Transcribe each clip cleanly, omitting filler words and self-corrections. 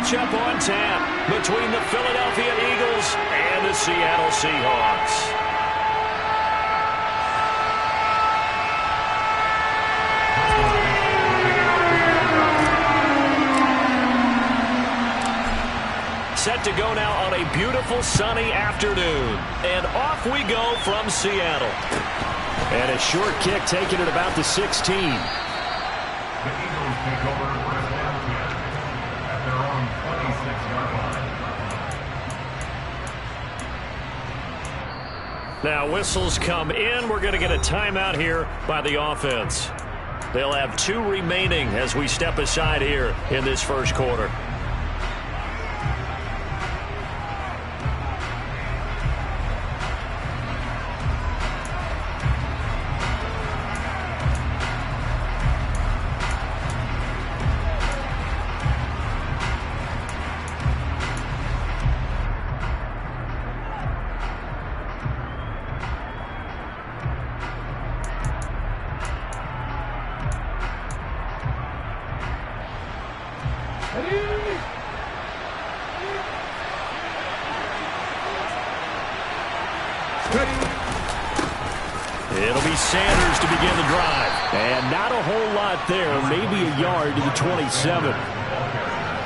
matchup on tap between the Philadelphia Eagles and the Seattle Seahawks. Set to go now on a beautiful sunny afternoon. And off we go from Seattle. And a short kick taken at about the 16. The Eagles take over first down at their own 26-yard line. Now whistles come in. We're going to get a timeout here by the offense. They'll have 2 remaining as we step aside here in this first quarter. It'll be Sanders to begin the drive. And not a whole lot there, maybe a yard to the 27.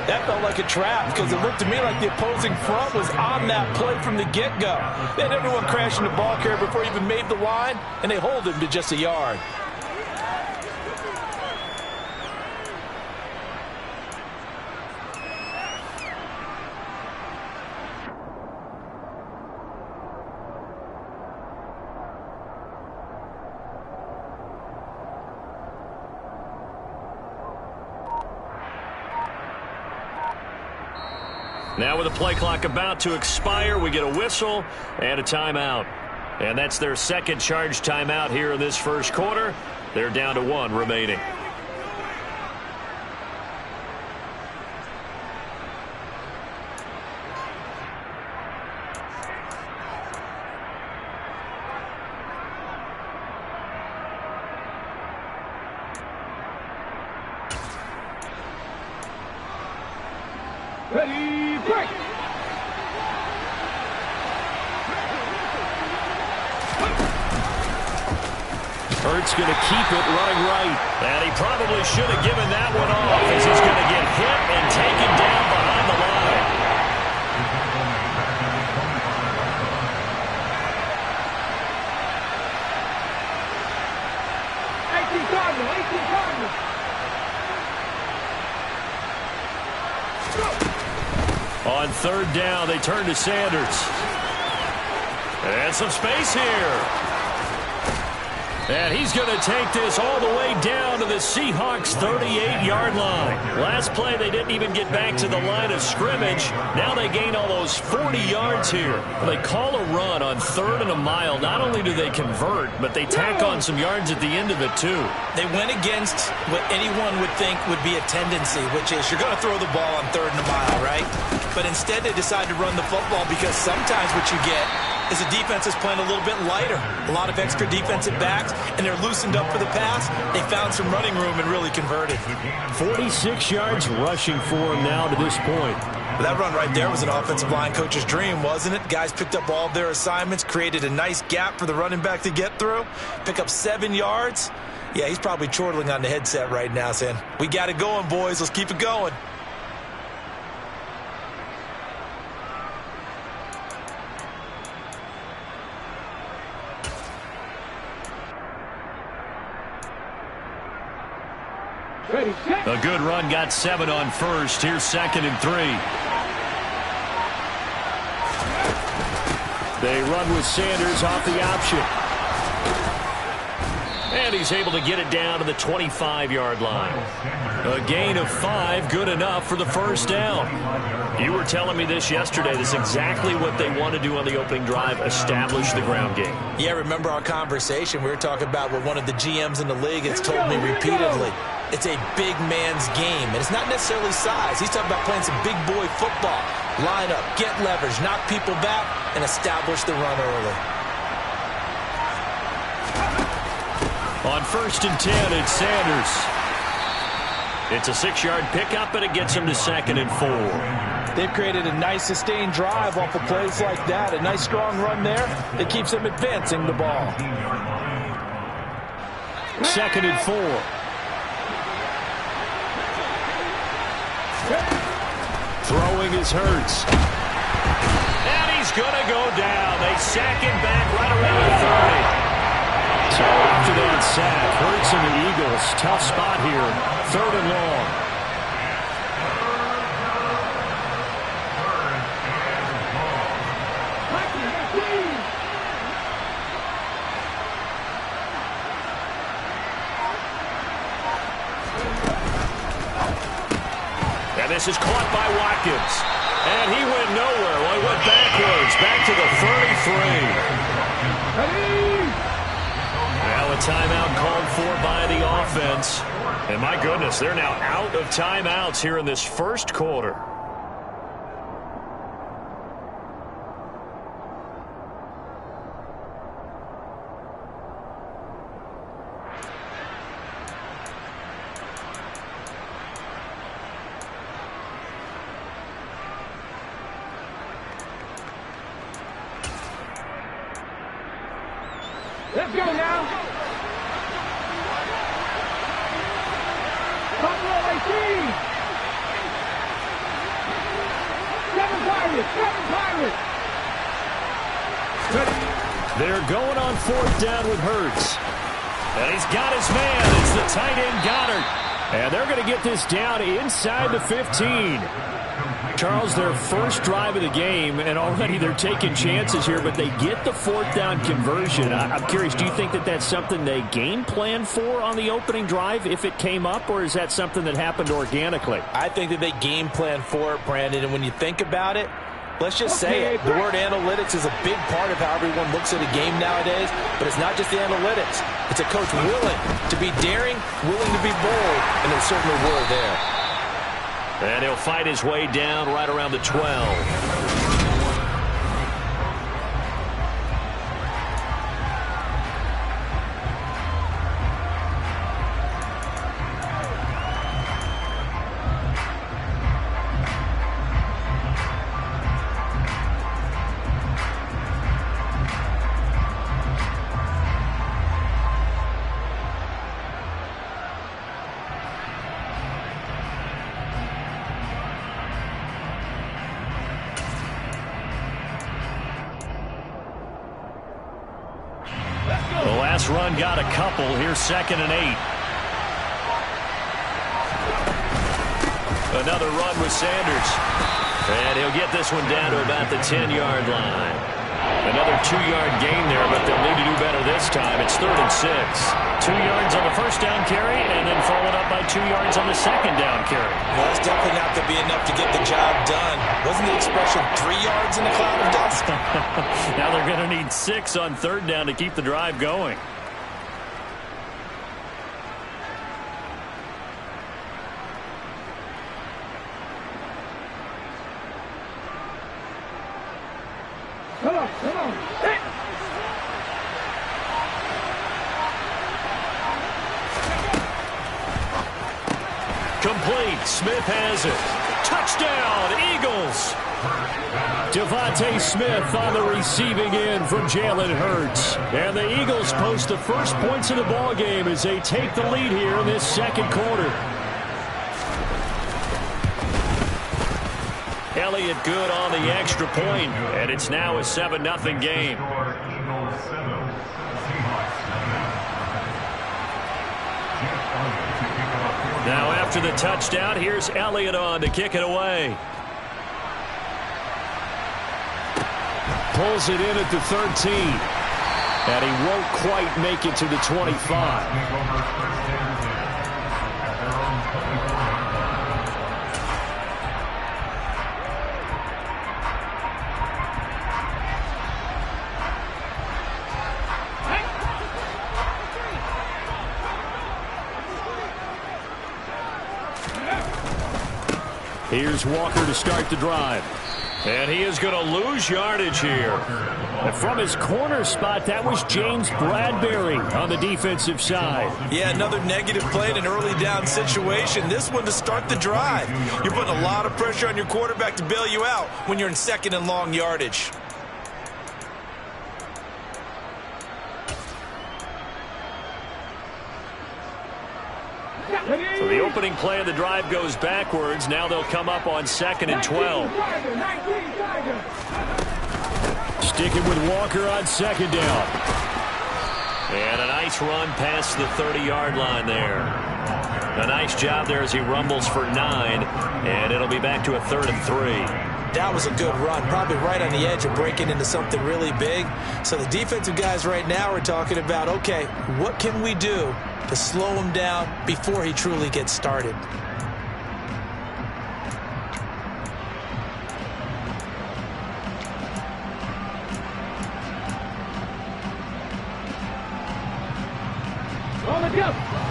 That felt like a trap because it looked to me like the opposing front was on that play from the get-go. They had everyone crashing the ball carrier before he even made the line, and they hold him to just a yard. Now with the play clock about to expire, we get a whistle and a timeout. And that's their second charge timeout here in this first quarter. They're down to 1 remaining. Ready, break! Hurts going to keep it running right. And he probably should have given that one off as he's going to get hit and taken down behind the line. On third down, they turn to Sanders. And some space here. And he's going to take this all the way down to the Seahawks' 38-yard line. Last play, they didn't even get back to the line of scrimmage. Now they gain all those 40 yards here. They call a run on 3rd and a mile. Not only do they convert, but they tack on some yards at the end of it, too. They went against what anyone would think would be a tendency, which is you're going to throw the ball on 3rd and a mile, right? But instead they decide to run the football because sometimes what you get is the defense is playing a little bit lighter. A lot of extra defensive backs, and they're loosened up for the pass. They found some running room and really converted. 46 yards rushing for him now to this point. But that run right there was an offensive line coach's dream, wasn't it? Guys picked up all of their assignments, created a nice gap for the running back to get through, pick up 7 yards. Yeah, he's probably chortling on the headset right now saying, we got it going, boys. Let's keep it going. A good run, got 7 on first. Here's 2nd and 3. They run with Sanders off the option. And he's able to get it down to the 25-yard line. A gain of 5, good enough for the first down. You were telling me this yesterday. This is exactly what they want to do on the opening drive, establish the ground game. Yeah, remember our conversation. We were talking about what one of the GMs in the league has told me repeatedly. It's a big man's game, and it's not necessarily size. He's talking about playing some big boy football. Line up, get leverage, knock people back, and establish the run early. On 1st and 10, it's Sanders. It's a 6-yard pickup, and it gets him to 2nd and 4. They've created a nice sustained drive off of plays like that. A nice strong run there that keeps them advancing the ball. 2nd and 4. Throwing is Hurts. And he's going to go down. They sack him back right around the 30. So after that sack, Hurts and the Eagles, tough spot here. 3rd and long. And this is caught by Watkins. And he went nowhere. Well, he went backwards, back to the 33. Well, a timeout called for by the offense. And my goodness, they're now out of timeouts here in this first quarter. Let's go now. Buffalo 18. 7 Pirates. 7 Pirates. They're going on 4th down with Hurts. And he's got his man. It's the tight end Goddard. And they're going to get this down inside the 15. Charles, their first drive of the game, and already they're taking chances here, but they get the 4th down conversion. I'm curious, do you think that that's something they game plan for on the opening drive if it came up, or is that something that happened organically? I think that they game plan for it, Brandon, and when you think about it, let's just say it. The word analytics is a big part of how everyone looks at a game nowadays, but it's not just the analytics. It's a coach willing to be daring, willing to be bold, and they certainly were there. And he'll fight his way down right around the 12. Run got a couple. Here's 2nd and 8. Another run with Sanders. And he'll get this one down to about the 10-yard line. Another 2-yard gain there, but they'll need to do better this time. It's 3rd and 6. 2 yards on the first down carry, and then followed up by 2 yards on the second down carry. Well, that's definitely not going to be enough to get the job done. Wasn't the expression 3 yards in a cloud of dust? Now they're going to need 6 on 3rd down to keep the drive going. Come on. Hey. Complete. Smith has it. Touchdown, Eagles. Devontae Smith on the receiving end from Jalen Hurts. And the Eagles post the first points of the ball game as they take the lead here in this second quarter. Elliott good on the extra point, and it's now a 7-0 game. Now after the touchdown, here's Elliott on to kick it away. Pulls it in at the 13. And he won't quite make it to the 25. Here's Walker to start the drive. And he is going to lose yardage here. And from his corner spot, that was James Bradbury on the defensive side. Yeah, another negative play in an early down situation. This one to start the drive. You're putting a lot of pressure on your quarterback to bail you out when you're in second and long yardage. So the opening play of the drive goes backwards. Now they'll come up on 2nd and 12. Sticking with Walker on 2nd down. And a nice run past the 30-yard line there. A nice job there as he rumbles for 9. And it'll be back to a 3rd and 3. That was a good run, probably right on the edge of breaking into something really big. So the defensive guys right now are talking about, okay, what can we do to slow him down before he truly gets started?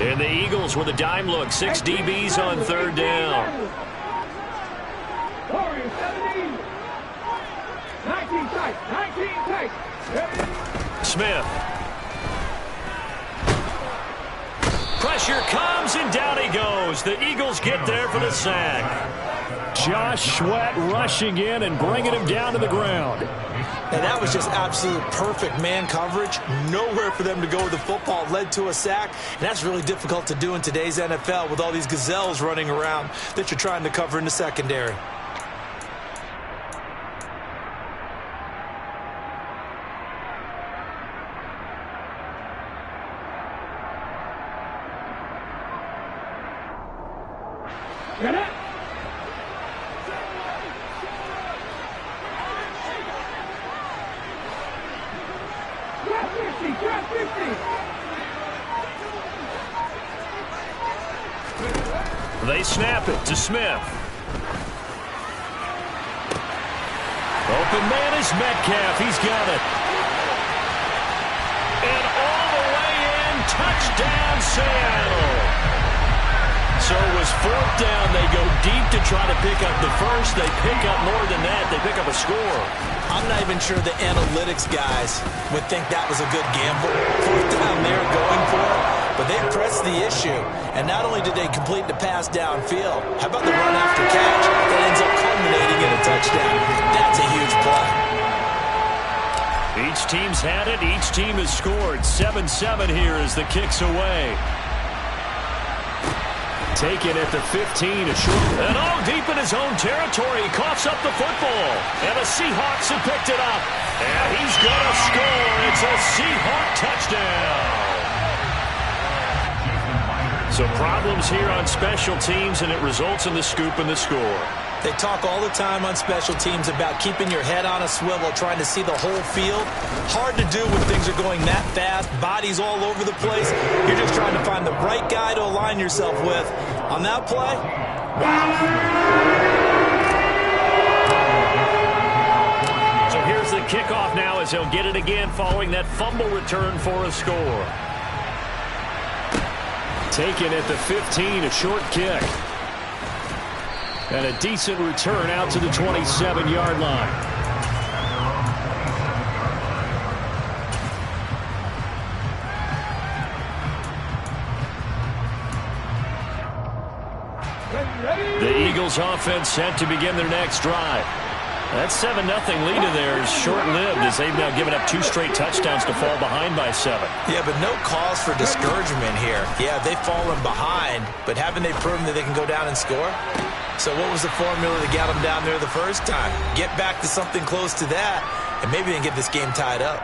And the Eagles with a dime look. 6 DBs on 3rd down. 19 tight. Smith. Pressure comes, and down he goes. The Eagles get there for the sack. Josh Sweat rushing in and bringing him down to the ground. And that was just absolute perfect man coverage. Nowhere for them to go with the football. Led to a sack. And that's really difficult to do in today's NFL with all these gazelles running around that you're trying to cover in the secondary. Get it. They snap it to Smith. Open man is Metcalf. He's got it. And all the way in, touchdown Seattle. So it was 4th down. They go deep to try to pick up the first. They pick up more than that. They pick up a score. I'm not even sure the analytics guys would think that was a good gamble. 4th down, they're going for it, but they pressed the issue. And not only did they complete the pass downfield, how about the run after catch that ends up culminating in a touchdown? That's a huge play. Each team's had it. Each team has scored. 7-7 here as the kick's away. Taken at the 15, a short. And all deep in his own territory. He coughs up the football. And the Seahawks have picked it up. And he's going to score. It's a Seahawk touchdown. So problems here on special teams, and it results in the scoop and the score. They talk all the time on special teams about keeping your head on a swivel, trying to see the whole field. Hard to do when things are going that fast, bodies all over the place. You're just trying to find the right guy to align yourself with. On that play, so here's the kickoff now as he'll get it again following that fumble return for a score. Taken at the 15, a short kick. And a decent return out to the 27-yard line. The Eagles offense set to begin their next drive. That 7-0 lead of theirs short-lived as they've now given up 2 straight touchdowns to fall behind by 7. Yeah, but no cause for discouragement here. Yeah, they've fallen behind, but haven't they proven that they can go down and score? So what was the formula that got them down there the first time? Get back to something close to that, and maybe they can get this game tied up.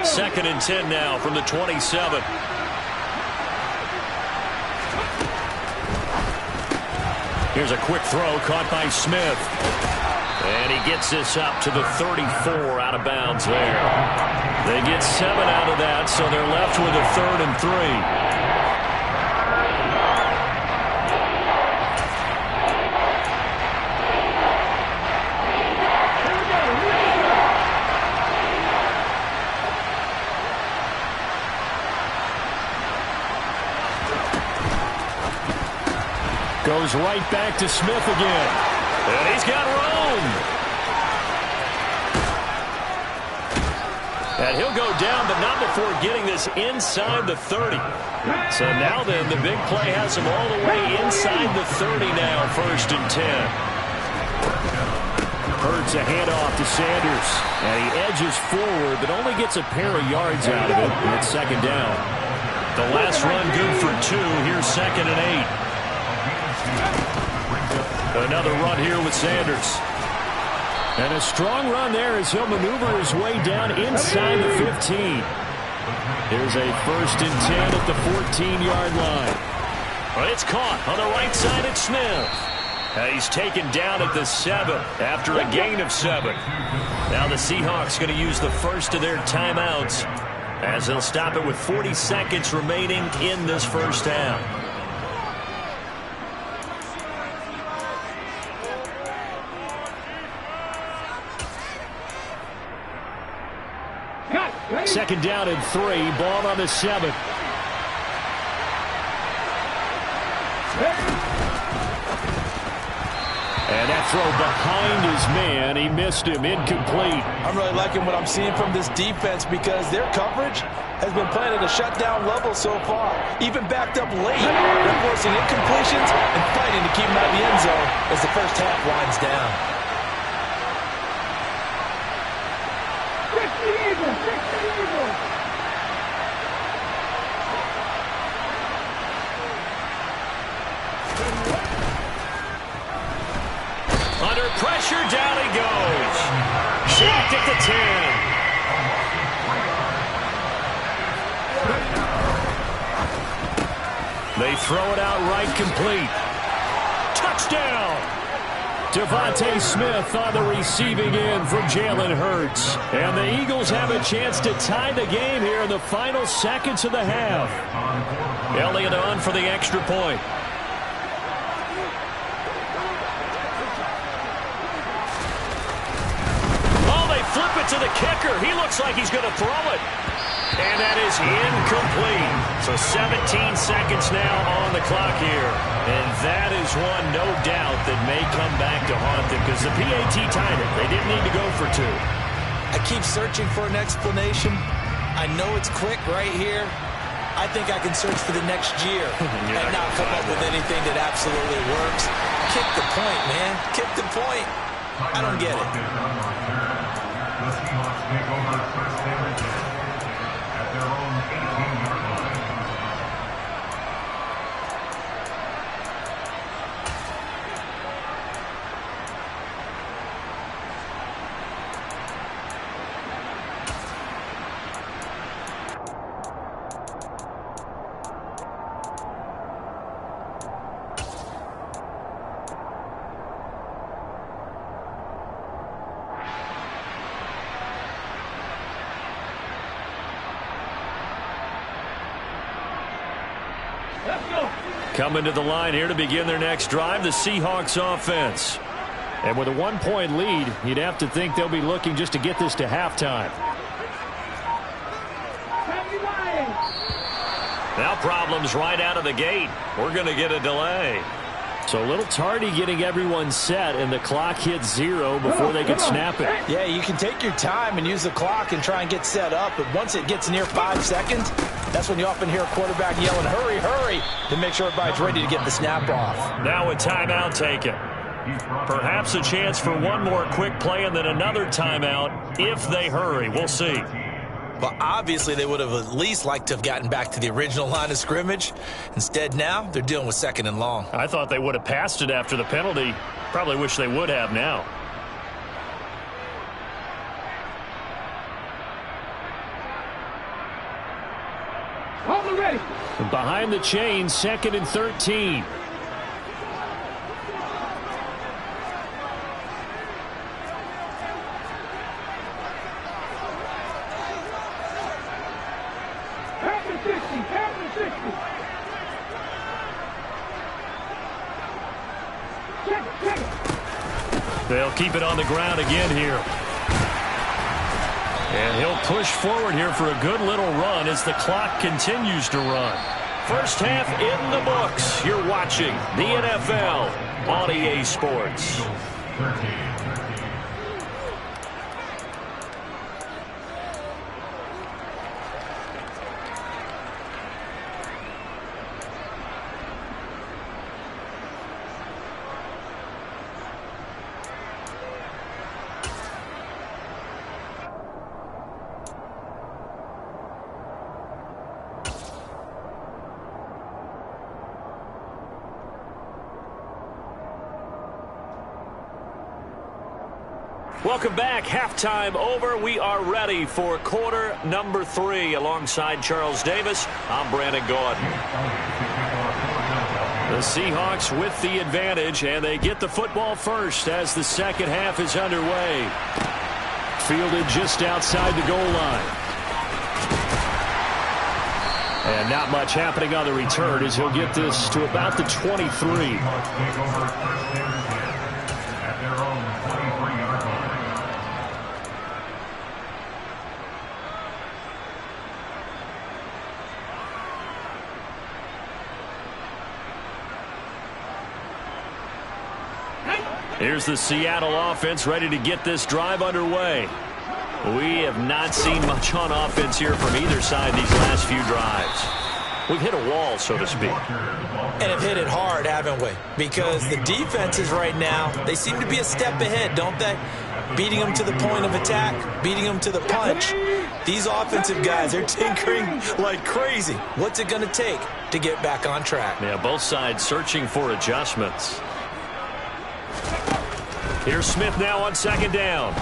Second and 10 now from the 27. Here's a quick throw caught by Smith. And he gets this up to the 34 out of bounds there. They get 7 out of that, so they're left with a 3rd and 3. Goes right back to Smith again. And he's got room. And he'll go down, but not before getting this inside the 30. So now then, the big play has him all the way inside the 30 now, 1st and 10. Hurts a handoff to Sanders. And he edges forward, but only gets a pair of yards out of it. And it's 2nd down. The last run good for 2. Here's 2nd and 8. Another run here with Sanders. And a strong run there as he'll maneuver his way down inside the 15. Here's a 1st and 10 at the 14-yard line. Well, it's caught on the right side at Smith. He's taken down at the 7 after a gain of 7. Now the Seahawks going to use the first of their timeouts as they'll stop it with 40 seconds remaining in this first half. Second down and 3. Ball on the 7. And that throw behind his man. He missed him. Incomplete. I'm really liking what I'm seeing from this defense because their coverage has been playing at a shutdown level so far. Even backed up late. They're forcing incompletions and fighting to keep them out of the end zone as the first half winds down. Under pressure, down he goes. Sacked at the 10. They throw it out right, complete. Touchdown! Devontae Smith on the receiving end from Jalen Hurts. And the Eagles have a chance to tie the game here in the final seconds of the half. Elliott on for the extra point. Flip it to the kicker. He looks like he's going to throw it. And that is incomplete. So 17 seconds now on the clock here. And that is one, no doubt, that may come back to haunt them because the PAT tied it. They didn't need to go for 2. I keep searching for an explanation. I know it's quick right here. I think I can search for the next year and not come up with anything that absolutely works. Kick the point, man. Kick the point. I don't get it. The Seahawks take over 1st and 10 at their own 18-yard line. Coming to the line here to begin their next drive, the Seahawks offense. And with a 1-point lead, you'd have to think they'll be looking just to get this to halftime. Now problems right out of the gate. We're going to get a delay. So a little tardy getting everyone set, and the clock hits 0 before they can snap it. Yeah, you can take your time and use the clock and try and get set up, but once it gets near 5 seconds, that's when you often hear a quarterback yelling, hurry, hurry, to make sure everybody's ready to get the snap off. Now a timeout taken. Perhaps a chance for one more quick play and then another timeout if they hurry. We'll see. Well, obviously they would have at least liked to have gotten back to the original line of scrimmage. Instead now, they're dealing with 2nd and long. I thought they would have passed it after the penalty. Probably wish they would have now. Ready. Behind the chain, 2nd and 13. They'll keep it on the ground again here. And he'll push forward here for a good little run as the clock continues to run. first half in the books. You're watching the NFL on EA Sports. Welcome back. Halftime over. We are ready for quarter number 3. Alongside Charles Davis, I'm Brandon Gaudin. The Seahawks with the advantage, and they get the football first as the second half is underway. Fielded just outside the goal line. And not much happening on the return as he'll get this to about the 23. Here's the Seattle offense ready to get this drive underway. We have not seen much on offense here from either side these last few drives. We've hit a wall, so to speak. And have hit it hard, haven't we? Because the defenses right now, they seem to be a step ahead, don't they? Beating them to the point of attack, beating them to the punch. These offensive guys, they're tinkering like crazy. What's it going to take to get back on track? Yeah, both sides searching for adjustments. Here's Smith now on second down.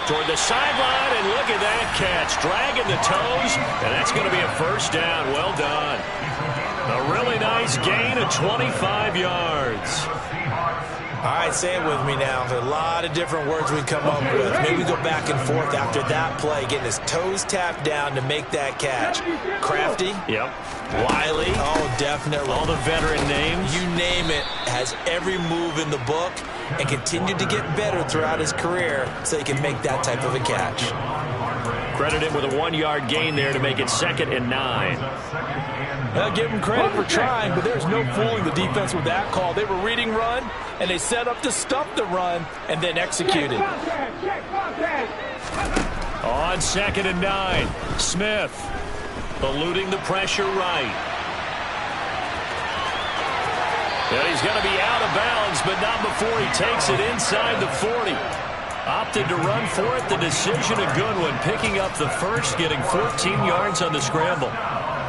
Toward the sideline, and look at that catch. Dragging the toes, and that's going to be a first down. Well done. A really nice gain of 25 yards. All right, say it with me now. There's a lot of different words we come up with. Maybe we go back and forth after that play, getting his toes tapped down to make that catch. Crafty? Yep. Wiley? Oh, definitely. All the veteran names? You name it. Has every move in the book and continued to get better throughout his career so he can make that type of a catch. Credit him with a 1-yard gain there to make it 2nd and 9. I'll give him credit for trying, but there's no fooling the defense with that call. They were reading run, and they set up to stuff the run and then executed. On 2nd and 9, Smith eluding the pressure right. And he's going to be out of bounds, but not before he takes it inside the 40. Opted to run for it. The decision a good one, picking up the first, getting 14 yards on the scramble.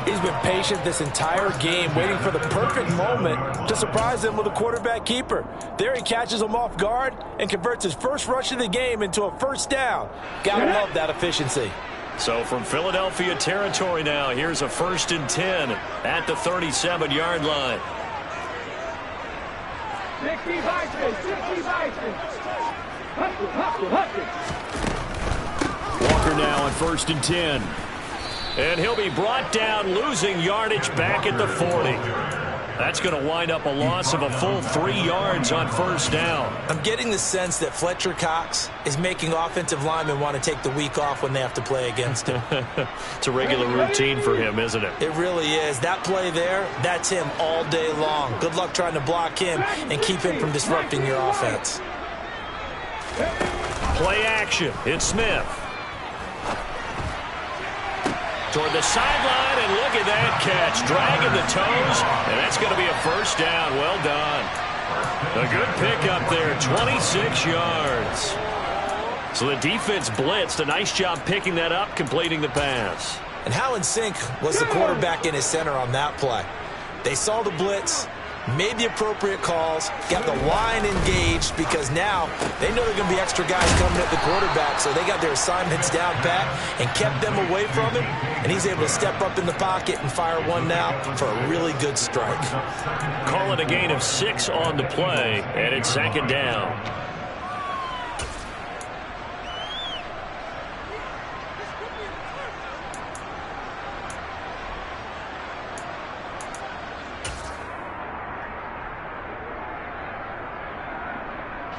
He's been patient this entire game, waiting for the perfect moment to surprise them with a quarterback keeper. There he catches him off guard and converts his first rush of the game into a first down. Gotta love that efficiency. So from Philadelphia territory now, here's a 1st and 10 at the 37-yard line. 60 Walker now on 1st and 10. And he'll be brought down, losing yardage back at the 40. That's going to wind up a loss of a full 3 yards on 1st down. I'm getting the sense that Fletcher Cox is making offensive linemen want to take the week off when they have to play against him. It's a regular routine for him, isn't it? It really is. That play there, that's him all day long. Good luck trying to block him and keep him from disrupting your offense. Play action. It's Smith. Toward the sideline, and look at that catch. Dragging the toes, and that's going to be a first down. Well done. A good pickup there, 26 yards. So the defense blitzed. A nice job picking that up, completing the pass. And how in sync was the quarterback in his center on that play? They saw the blitz, made the appropriate calls, got the line engaged because now they know there are going to be extra guys coming at the quarterback, so they got their assignments down pat and kept them away from him, and he's able to step up in the pocket and fire one now for a really good strike. Call it a gain of 6 on the play, and it's 2nd down.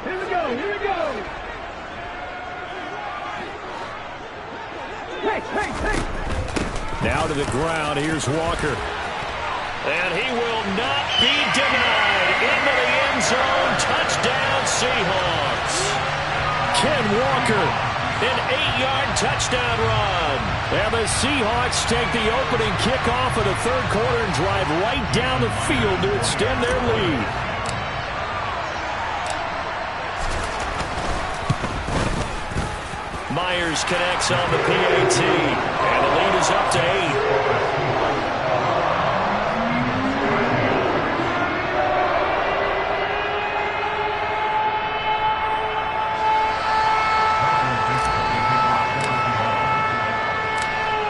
Here we go, here we go. Hey. Now to the ground. Here's Walker. And he will not be denied. Into the end zone. Touchdown, Seahawks. Ken Walker. An 8-yard touchdown run. And the Seahawks take the opening kickoff of the third quarter and drive right down the field to extend their lead. Myers connects on the PAT. And the lead is up to 8.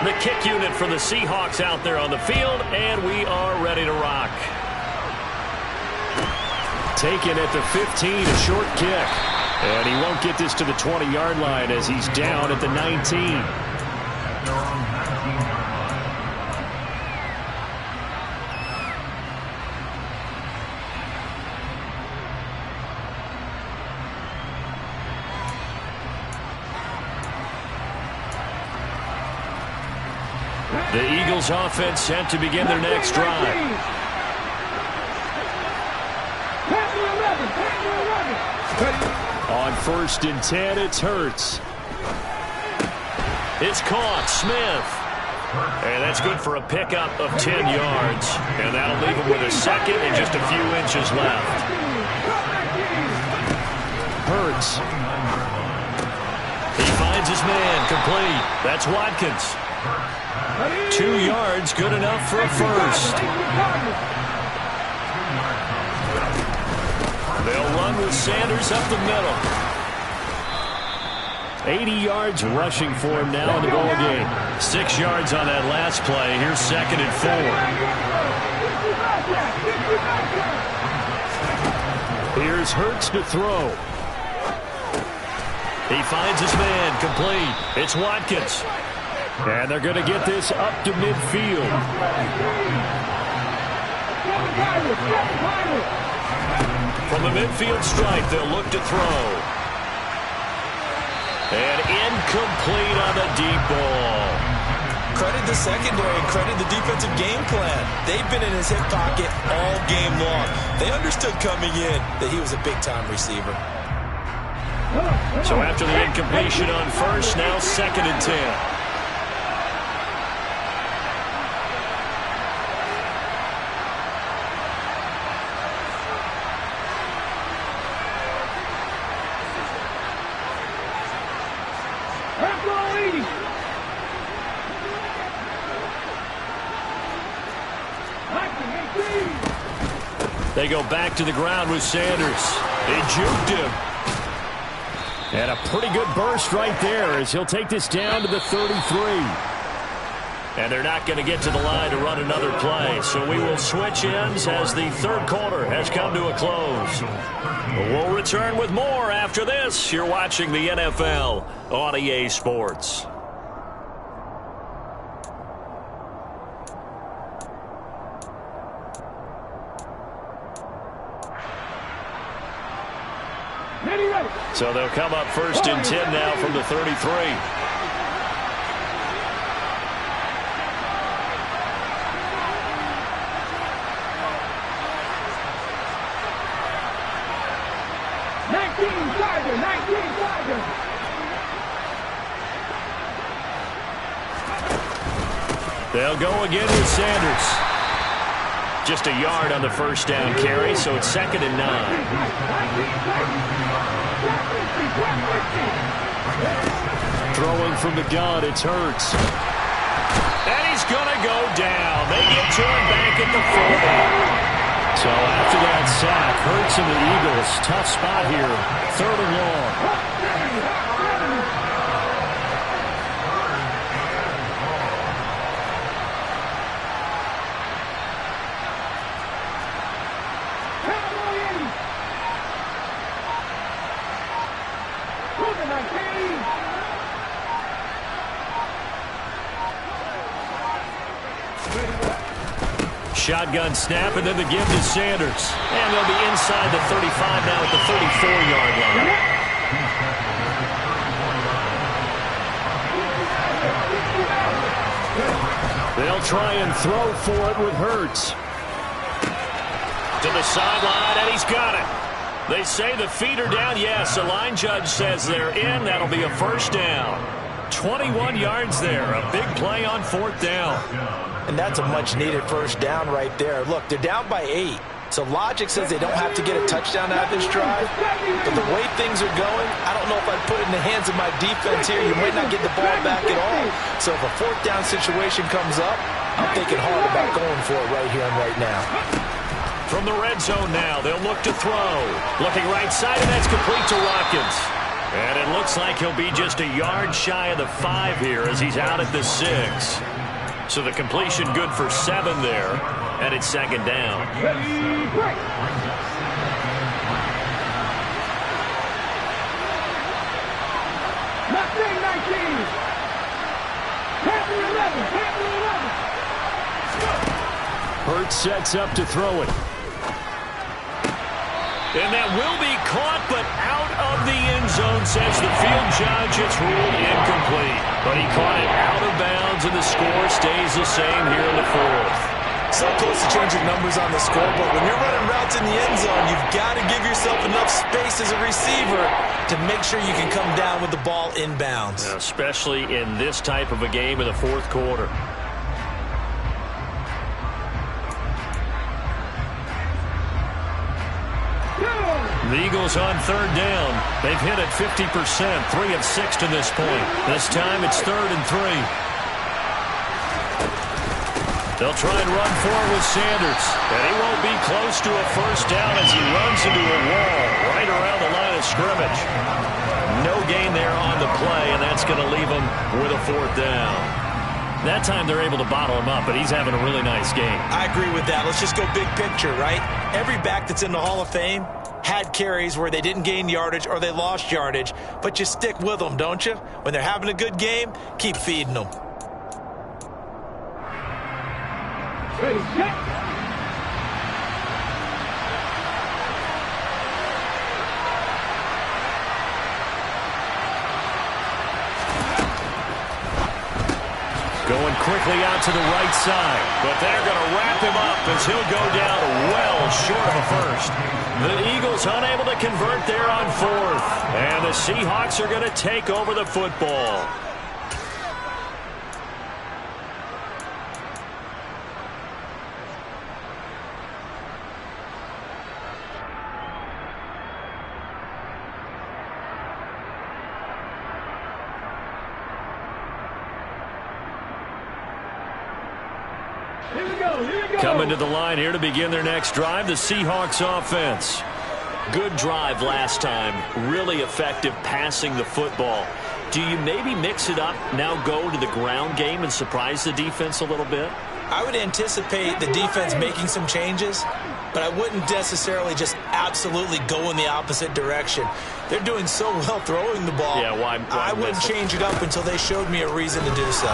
The kick unit for the Seahawks out there on the field, and we are ready to rock. Taken at the 15, a short kick. And he won't get this to the 20-yard line as he's down at the 19. The Eagles offense set to begin their next drive. On 1st and 10, it's Hurts. It's caught. Smith. And that's good for a pickup of 10 yards. And that'll leave him with a second and just a few inches left. Hurts. He finds his man. Complete. That's Watkins. 2 yards, good enough for a first. They'll run with Sanders up the middle. 80 yards rushing for him now in the ball game. 6 yards on that last play. Here's 2nd and 4. Here's Hurts to throw. He finds his man. Complete. It's Watkins. And they're going to get this up to midfield. From the midfield stripe, they'll look to throw. And incomplete on the deep ball. Credit the secondary and credit the defensive game plan. They've been in his hip pocket all game long. They understood coming in that he was a big-time receiver. So after the incompletion on first, now 2nd and 10. They go back to the ground with Sanders. They juked him. And a pretty good burst right there as he'll take this down to the 33. And they're not going to get to the line to run another play. So we will switch ends as the third quarter has come to a close. We'll return with more after this. You're watching the NFL on EA Sports. So they'll come up 1st and 10 now from the 33. They'll go again with Sanders. Just a yard on the first down carry, so it's 2nd and 9. Throwing from the gun, it's Hurts. And he's going to go down. They get to him back at the 40. So after that sack, Hurts and the Eagles, tough spot here. 3rd and long. Shotgun snap, and then the give to Sanders. And they'll be inside the 35 now at the 34-yard line. They'll try and throw for it with Hurts. To the sideline, and he's got it. They say the feet are down. Yes, the line judge says they're in. That'll be a first down. 21 yards there. A big play on 4th down. And that's a much-needed first down right there. Look, they're down by 8. So logic says they don't have to get a touchdown out of this drive. But the way things are going, I don't know if I'd put it in the hands of my defense here. You might not get the ball back at all. So if a 4th down situation comes up, I'm thinking hard about going for it right here and right now. From the red zone now, they'll look to throw. Looking right side, and that's complete to Watkins. And it looks like he'll be just a yard shy of the 5 here as he's out at the 6. So the completion good for 7 there, and it's 2nd down. Ready, break. Mustang 19. Panther 11. Panther 11. Hurts sets up to throw it. And that will be caught, but out of the end zone, says the field judge. It's ruled incomplete. But he caught it out of bounds, and the score stays the same here in the 4th. So close to changing numbers on the scoreboard. When you're running routes in the end zone, you've got to give yourself enough space as a receiver to make sure you can come down with the ball inbounds. Especially in this type of a game in the 4th quarter. The Eagles on 3rd down. They've hit it 50%, 3 of 6 to this point. This time it's 3rd and 3. They'll try and run forward with Sanders. And he won't be close to a first down as he runs into a wall right around the line of scrimmage. No gain there on the play, and that's going to leave him with a 4th down. That time they're able to bottle him up, but he's having a really nice game. I agree with that. Let's just go big picture, right? Every back that's in the Hall of Fame had carries where they didn't gain yardage or they lost yardage, but you stick with them, don't you? When they're having a good game, keep feeding them. Ready, set. Going quickly out to the right side, but they're going to wrap him up as he'll go down well short of a first. The Eagles unable to convert there on 4th, and the Seahawks are going to take over the football. Here we go. Here we go. Coming to the line here to begin their next drive, the Seahawks offense. Good drive last time. Really effective passing the football. Do you maybe mix it up, now go to the ground game and surprise the defense a little bit? I would anticipate the defense making some changes, but I wouldn't necessarily just absolutely go in the opposite direction. They're doing so well throwing the ball. Yeah, why I wouldn't change it up until they showed me a reason to do so.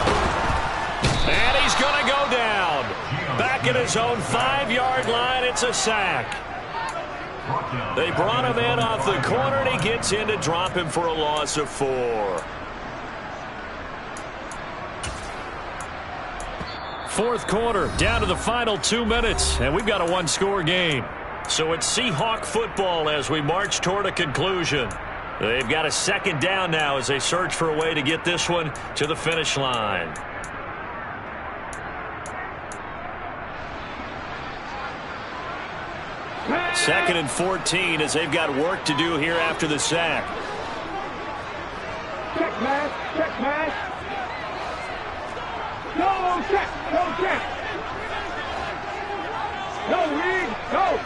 And he's going to go down. Back at his own 5-yard line, it's a sack. They brought him in off the corner, and he gets in to drop him for a loss of 4. Fourth quarter, down to the final 2 minutes, and we've got a 1-score game. So it's Seahawk football as we march toward a conclusion. They've got a 2nd down now as they search for a way to get this one to the finish line. Second and 14 as they've got work to do here after the sack. Check pass. Check pass. No check. No check. No read. No.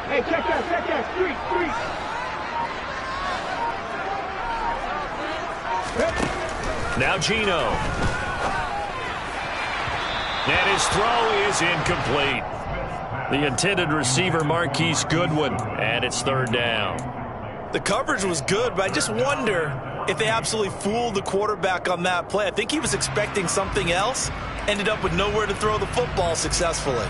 Hey, check that. Check that. Street. Now Geno. And his throw is incomplete. The intended receiver, Marquise Goodwin, and it's 3rd down. The coverage was good, but I just wonder if they absolutely fooled the quarterback on that play. I think he was expecting something else, ended up with nowhere to throw the football successfully.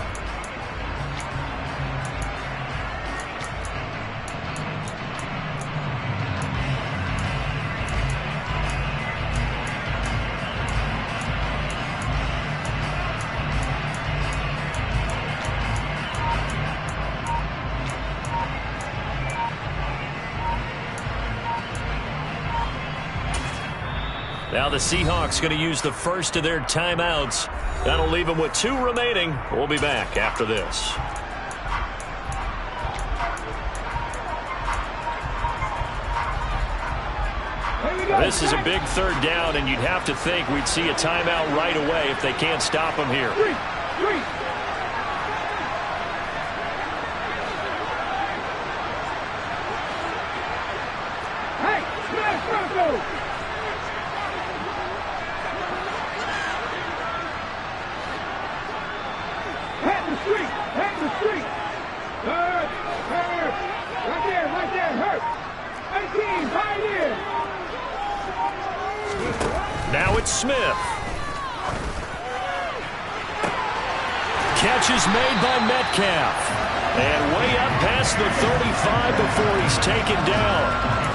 Now the Seahawks going to use the first of their timeouts. That'll leave them with 2 remaining. We'll be back after this. This is a big 3rd down, and you'd have to think we'd see a timeout right away if they can't stop them here. Hey, smash Bronco! Hat in the street! Hat in the street! Hurt! Hurt! Right there! Hurt! 18, Pioneer! Now it's Smith. Catch is made by Metcalf. And way up past the 35 before he's taken down.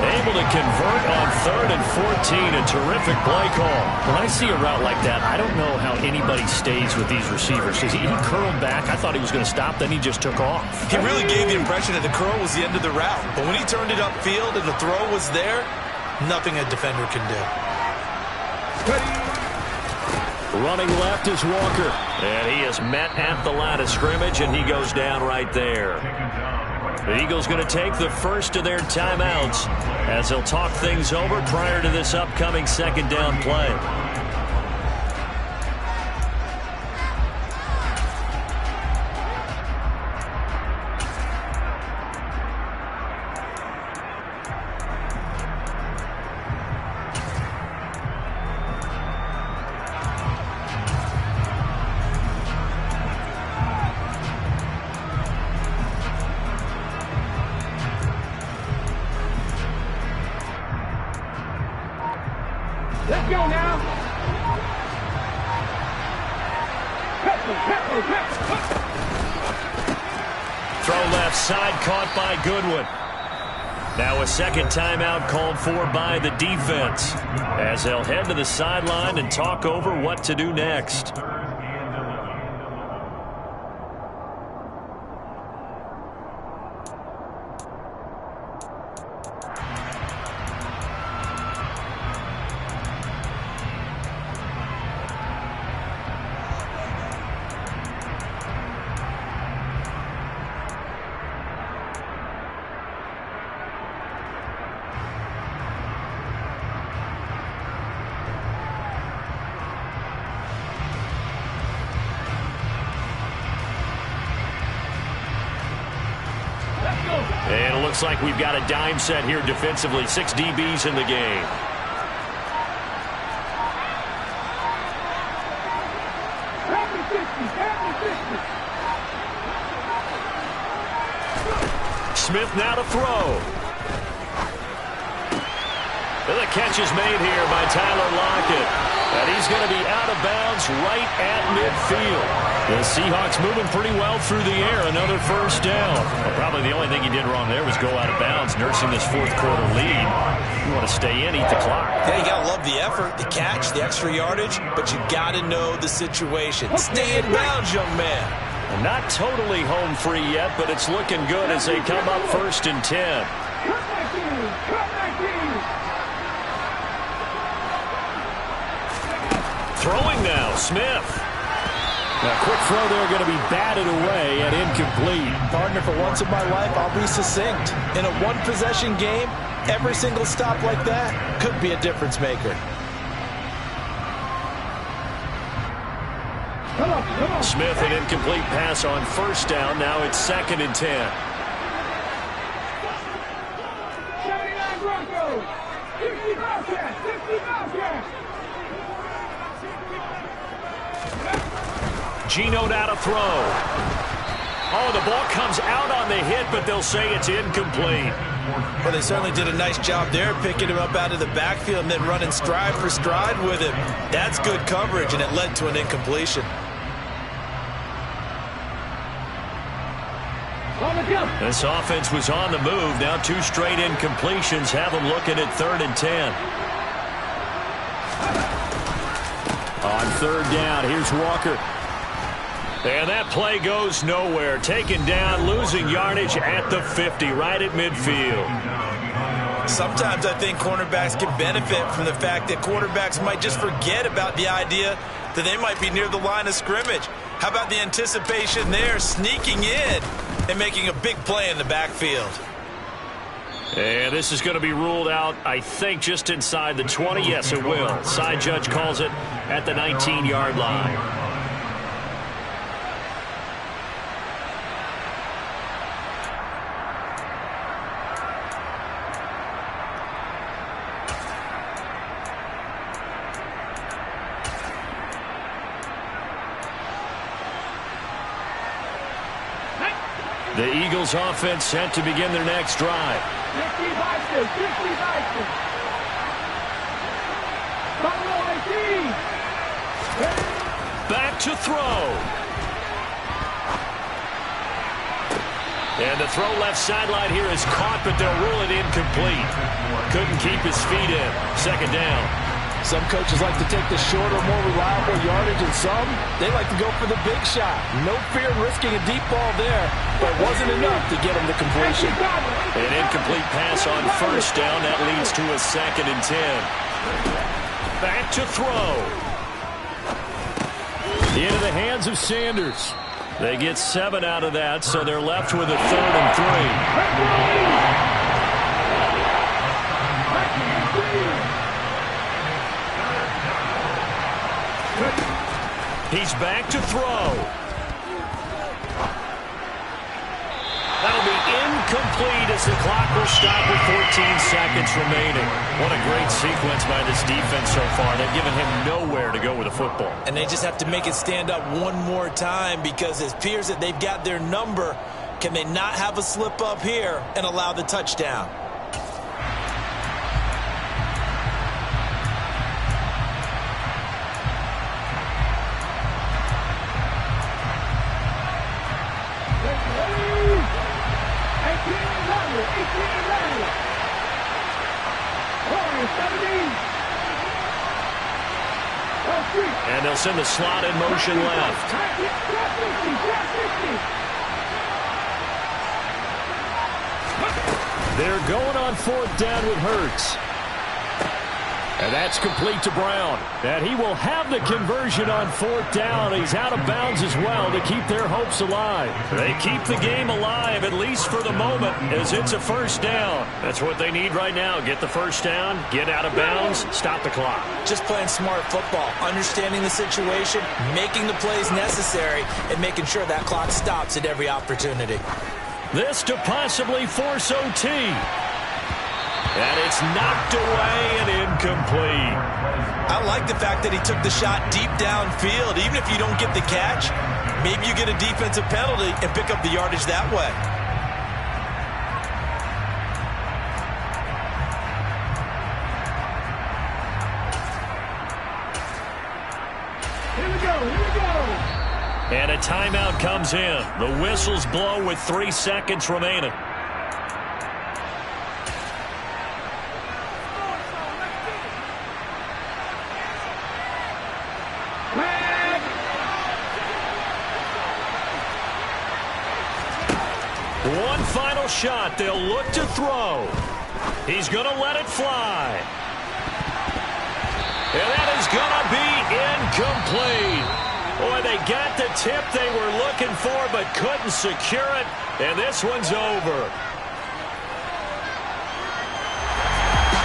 Able to convert on 3rd and 14. A terrific play call. When I see a route like that, I don't know how anybody stays with these receivers. He curled back. I thought he was going to stop. Then he just took off. He really gave the impression that the curl was the end of the route. But when he turned it upfield and the throw was there, nothing a defender can do. Running left is Walker. And he is met at the line of scrimmage, and he goes down right there. The Eagles going to take the first of their timeouts as they'll talk things over prior to this upcoming 2nd down play. Let's go now! Throw left side, caught by Goodwin. Now a 2nd timeout called for by the defense as they'll head to the sideline and talk over what to do next. And it looks like we've got a dime set here defensively. 6 DBs in the game. Smith now to throw. And the catch is made here by Tyler Lockett. And he's going to be out of bounds right at midfield. The Seahawks moving pretty well through the air. Another 1st down. Well, probably the only thing he did wrong there was go out of bounds, nursing this 4th quarter lead. You want to stay in, eat the clock. Yeah, you got to love the effort, the catch, the extra yardage, but you got to know the situation. Stay in bounds, young man. Well, not totally home free yet, but it's looking good as they come up 1st and 10. Throwing now, Smith. A quick throw there going to be batted away and incomplete. Partner, for once in my life, I'll be succinct. In a 1-possession game, every single stop like that could be a difference maker. Come on. Smith, an incomplete pass on 1st down. Now it's 2nd and 10. 79 Broncos. 60 Bobcats. 60 Bobcats. Geno now to throw. Oh, the ball comes out on the hit, but they'll say it's incomplete. Well, they certainly did a nice job there, picking him up out of the backfield and then running stride for stride with him. That's good coverage, and it led to an incompletion. This offense was on the move. Now 2 straight incompletions have them looking at 3rd and 10. On 3rd down, here's Walker. And that play goes nowhere. Taken down, losing yardage at the 50, right at midfield. Sometimes I think cornerbacks can benefit from the fact that quarterbacks might just forget about the idea that they might be near the line of scrimmage. How about the anticipation there, sneaking in and making a big play in the backfield? And this is going to be ruled out, I think, just inside the 20. Yes, it will. Side judge calls it at the 19-yard line. The Eagles offense set to begin their next drive. Back to throw. And the throw left sideline here is caught, but they'll rule it incomplete. Couldn't keep his feet in. Second down. Some coaches like to take the shorter, more reliable yardage, and some, they like to go for the big shot. No fear in risking a deep ball there, but it wasn't enough to get him to completion. An incomplete pass on first down. That leads to a 2nd and 10. Back to throw. Into the hands of Sanders. They get 7 out of that, so they're left with a 3rd and 3. He's back to throw. That'll be incomplete as the clock will stop with 14 seconds remaining. What a great sequence by this defense so far. They've given him nowhere to go with the football. And they just have to make it stand up one more time because it appears that they've got their number. Can they not have a slip up here and allow the touchdown? And they'll send the slot in motion left. They're going on 4th down with Hurts. And that's complete to Brown. And he will have the conversion on 4th down. He's out of bounds as well to keep their hopes alive. They keep the game alive, at least for the moment, as it's a 1st down. That's what they need right now. Get the 1st down, get out of bounds, stop the clock. Just playing smart football, understanding the situation, making the plays necessary, and making sure that clock stops at every opportunity. This to possibly force OT. And it's knocked away and incomplete. I like the fact that he took the shot deep downfield. Even if you don't get the catch, maybe you get a defensive penalty and pick up the yardage that way. Here we go, here we go. And a timeout comes in. The whistles blow with 3 seconds remaining. One final shot. They'll look to throw. He's going to let it fly. And that is going to be incomplete. Boy, they got the tip they were looking for but couldn't secure it. And this one's over.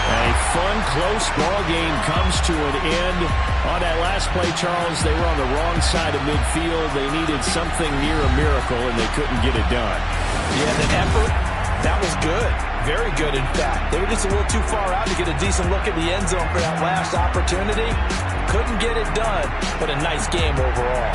A fun, close ball game comes to an end. On that last play, Charles, they were on the wrong side of midfield. They needed something near a miracle, and they couldn't get it done. Yeah, the effort, that was good. Very good, in fact. They were just a little too far out to get a decent look at the end zone for that last opportunity. Couldn't get it done, but a nice game overall.